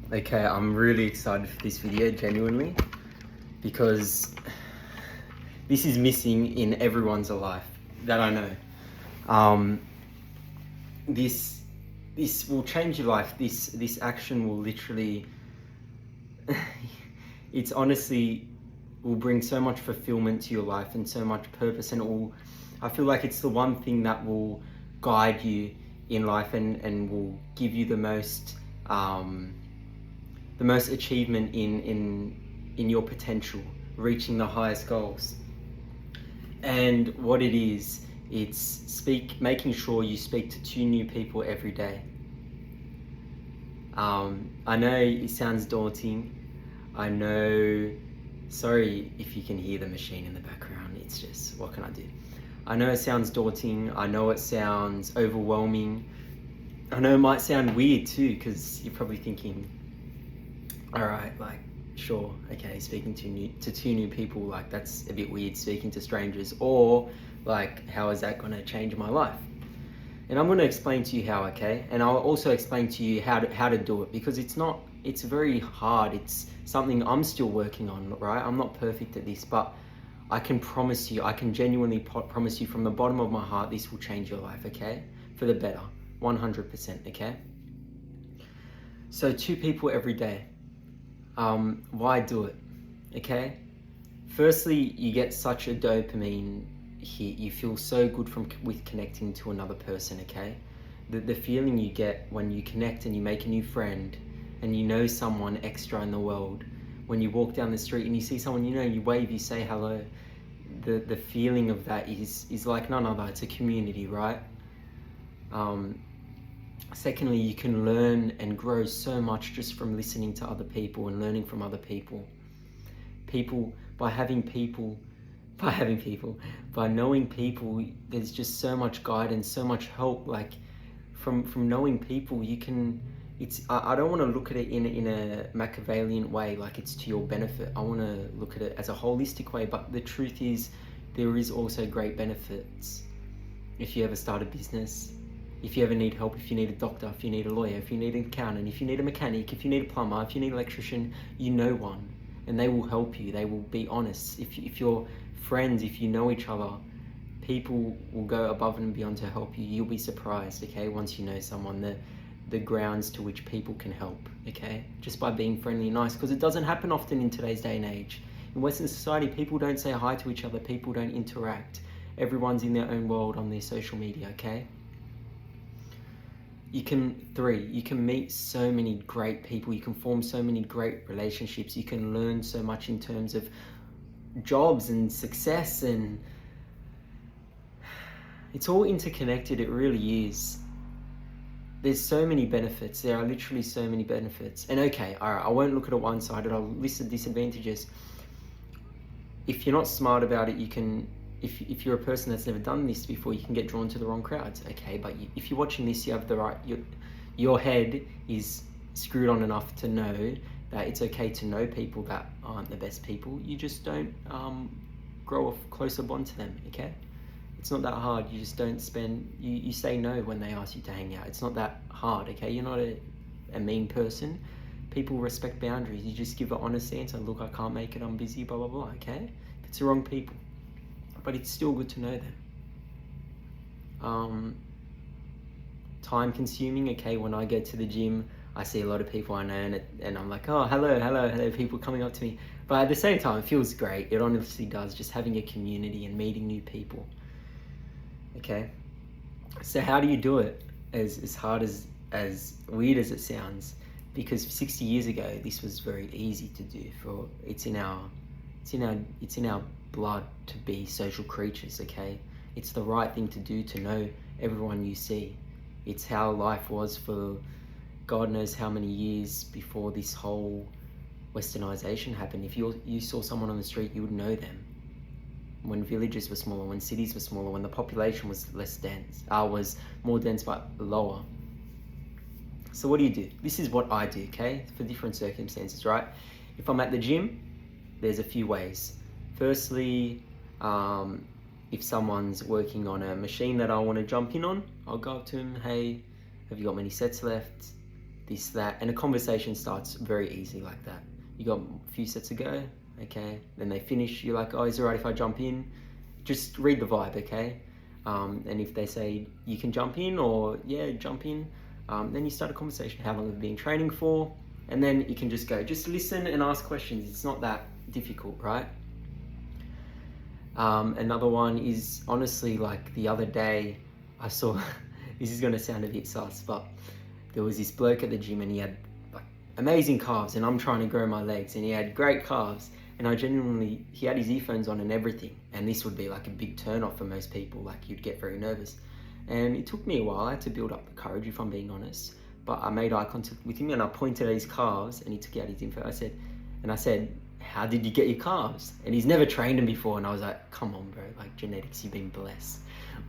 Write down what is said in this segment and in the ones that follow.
Okay, I'm really excited for this video, genuinely, because this is missing in everyone's life that I know. Um, this this will change your life. This action will literally, it's honestly will bring so much fulfillment to your life and so much purpose, and it will. I feel like it's the one thing that will guide you in life and will give you the most achievement in your potential, reaching the highest goals. And what it is, it's making sure you speak to 2 new people every day. I know it sounds daunting. I know, sorry if you can hear the machine in the background, it's just, what can I do? I know it sounds daunting, I know it sounds overwhelming. I know it might sound weird too, because you're probably thinking, all right, like, sure, okay, speaking to 2 new people, like, that's a bit weird, speaking to strangers, or like, how is that going to change my life? And I'm going to explain to you how, okay? And I'll also explain to you how to do it, because it's very hard. It's something I'm still working on, right? I'm not perfect at this, but I can promise you, I can genuinely promise you from the bottom of my heart, this will change your life, okay? For the better, 100%, okay? So 2 people every day. Why do it? Okay. Firstly, you get such a dopamine hit. You feel so good with connecting to another person. Okay. The feeling you get when you connect and you make a new friend, and you know someone extra in the world. When you walk down the street and you see someone, you wave, you say hello. The feeling of that is like none other. It's a community, right? Secondly, you can learn and grow so much just from listening to other people and learning from other people. By knowing people, there's just so much guidance, so much help. Like from knowing people, you can. I don't want to look at it in a Machiavellian way, like it's to your benefit. I want to look at it as a holistic way. But the truth is, there is also great benefits. If you ever start a business, if you ever need help, if you need a doctor, if you need a lawyer, if you need an accountant, if you need a mechanic, if you need a plumber, if you need an electrician, you know one, and they will help you. They will be honest. If you're friends, if you know each other, people will go above and beyond to help you. You'll be surprised, okay, once you know someone, the grounds to which people can help, okay, just by being friendly and nice, because it doesn't happen often in today's day and age. In Western society, people don't say hi to each other, people don't interact. Everyone's in their own world on their social media, okay? You can meet so many great people, you can form so many great relationships, you can learn so much in terms of jobs and success, and it's all interconnected. It really is. There's so many benefits. There are literally so many benefits. And okay, all right, I won't look at it one-sided. I'll list the disadvantages. If you're not smart about it, you can, if you're a person that's never done this before, you can get drawn to the wrong crowds, okay? But if you're watching this, you have the right, your head is screwed on enough to know that it's okay to know people that aren't the best people. You just don't grow a closer bond to them, okay? It's not that hard. You just don't you say no when they ask you to hang out. It's not that hard, okay? You're not a mean person. People respect boundaries. You just give an honest answer. Look, I can't make it, I'm busy, blah, blah, blah, okay? If it's the wrong people. But it's still good to know them. Time consuming, okay? When I go to the gym, I see a lot of people I know, and I'm like, oh, hello, people coming up to me. But at the same time, it feels great. It honestly does, just having a community and meeting new people. Okay? So how do you do it? As hard as weird as it sounds, because 60 years ago this was very easy to do. It's in our blood to be social creatures, okay? It's the right thing to do, to know everyone you see. It's how life was for God knows how many years before this whole westernization happened. If you saw someone on the street, you would know them. When villages were smaller, when cities were smaller, when the population was less dense, was more dense but lower. So what do? This is what I do, okay? For different circumstances, right? If I'm at the gym, there's a few ways. Firstly, if someone's working on a machine that I want to jump in on, I'll go up to him, hey, have you got many sets left? this, that, and a conversation starts very easy like that. You got a few sets to go, okay? Then they finish, you're like, oh, is it right if I jump in? Just read the vibe, okay? And if they say you can jump in, or yeah, jump in, then you start a conversation. How long have you been training for? And then you can just go. Just listen and ask questions. It's not that difficult, right? Another one is, honestly, like the other day, I saw, this is gonna sound a bit sus, but there was this bloke at the gym and he had like amazing calves, and I'm trying to grow my legs, and he had great calves, and he had his earphones on and everything, and this would be like a big turn off for most people, like you'd get very nervous. And it took me a while, I had to build up the courage, if I'm being honest, but I made eye contact with him and I pointed at his calves, and he took out his info. I said, how did you get your calves? And he's never trained them before, and I was like, come on bro, like genetics, you've been blessed.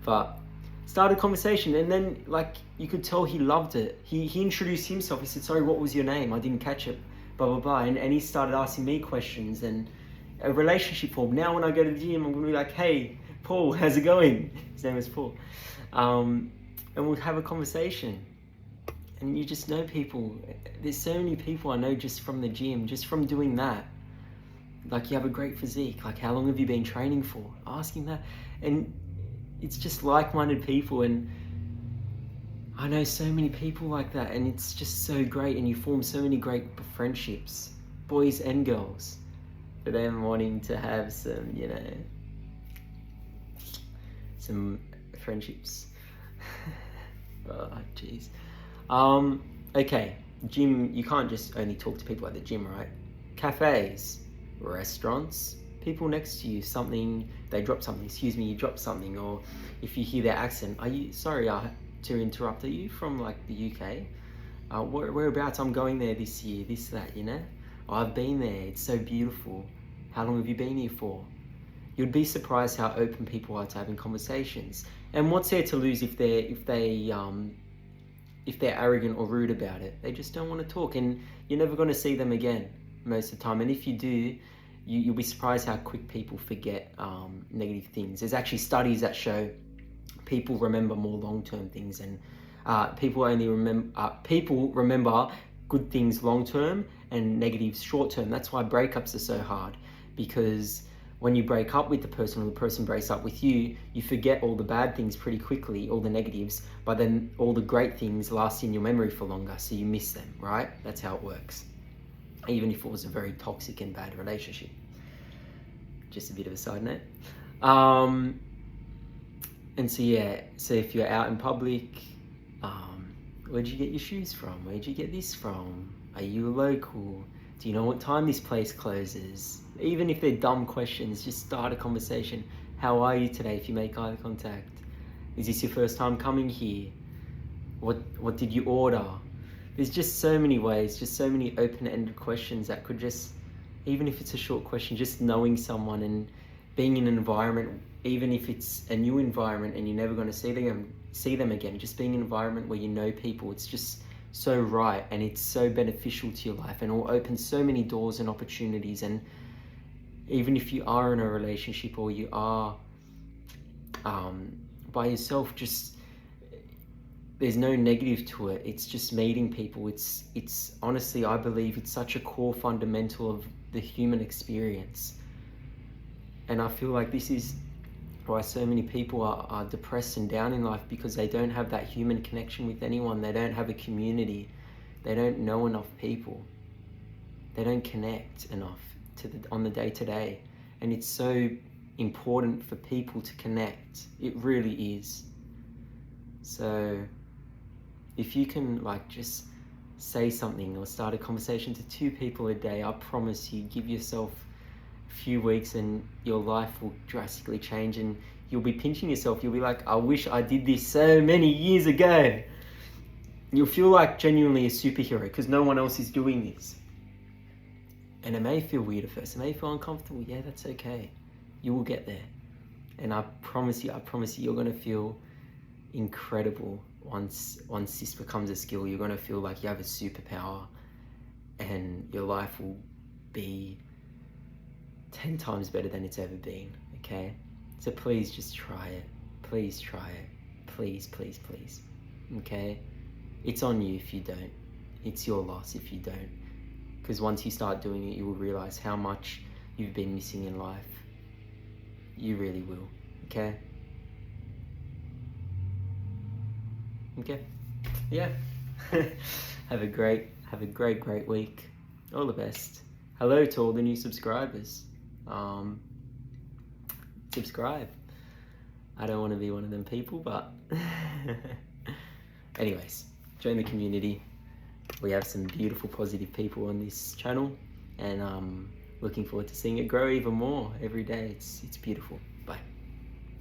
But started a conversation, and then like you could tell he loved it. He introduced himself. He said, sorry, what was your name? I didn't catch it, blah blah blah. And he started asking me questions, and a relationship formed. Now when I go to the gym, I'm gonna be like, hey Paul, how's it going? His name is Paul. And we'll have a conversation, and you just know people. There's so many people I know just from the gym, just from doing that. Like, you have a great physique, like how long have you been training for? Asking that. And it's just like-minded people, and I know so many people like that, and it's just so great, and you form so many great friendships, boys and girls, for them wanting to have some, you know, some friendships. Oh jeez. Okay, gym, you can't just only talk to people at the gym, right? Cafes, restaurants, people next to you, they drop something, excuse me, you drop something, or if you hear their accent, sorry to interrupt, are you from like the UK? Whereabouts? I'm going there this year, this, that, you know? Oh, I've been there, it's so beautiful. How long have you been here for? You'd be surprised how open people are to having conversations. And what's there to lose if they're arrogant or rude about it? They just don't want to talk, and you're never going to see them again most of the time. And if you do, you'll be surprised how quick people forget negative things. There's actually studies that show people remember more long-term things, and people remember good things long-term and negatives short-term. That's why breakups are so hard, because when you break up with the person, or the person breaks up with you, you forget all the bad things pretty quickly, all the negatives, but then all the great things last in your memory for longer, so you miss them, right? That's how it works. Even if it was a very toxic and bad relationship. Just a bit of a side note. And so yeah, so if you're out in public, where'd you get your shoes from? Where'd you get this from? Are you a local? Do you know what time this place closes? Even if they're dumb questions, just start a conversation. How are you today if you make eye contact? Is this your first time coming here? What did you order? There's just so many ways, just so many open-ended questions that could just, even if it's a short question, just knowing someone and being in an environment, even if it's a new environment and you're never going to see them again, just being in an environment where you know people, it's just so right, and it's so beneficial to your life, and it will open so many doors and opportunities. And even if you are in a relationship, or you are by yourself, just, there's no negative to it. It's just meeting people. It's honestly, I believe it's such a core fundamental of the human experience. And I feel like this is why so many people are depressed and down in life, because they don't have that human connection with anyone. They don't have a community. They don't know enough people. They don't connect enough on the day-to-day. And it's so important for people to connect. It really is. So if you can like just say something or start a conversation to 2 people a day, I promise you, give yourself a few weeks and your life will drastically change, and you'll be pinching yourself. You'll be like, I wish I did this so many years ago. You'll feel like genuinely a superhero because no one else is doing this. And it may feel weird at first. It may feel uncomfortable. Yeah, that's okay. You will get there. And I promise you, you're going to feel incredible once this becomes a skill. You're going to feel like you have a superpower, and your life will be 10 times better than it's ever been, okay? So please just try it. Please try it. Please, please, please, okay? It's on you if you don't. it's your loss if you don't. Because once you start doing it, you will realize how much you've been missing in life. You really will. Okay? Okay. Yeah. Have a great week. All the best. Hello to all the new subscribers. Subscribe. I don't want to be one of them people, but anyways, join the community. We have some beautiful, positive people on this channel, and looking forward to seeing it grow even more every day. It's beautiful.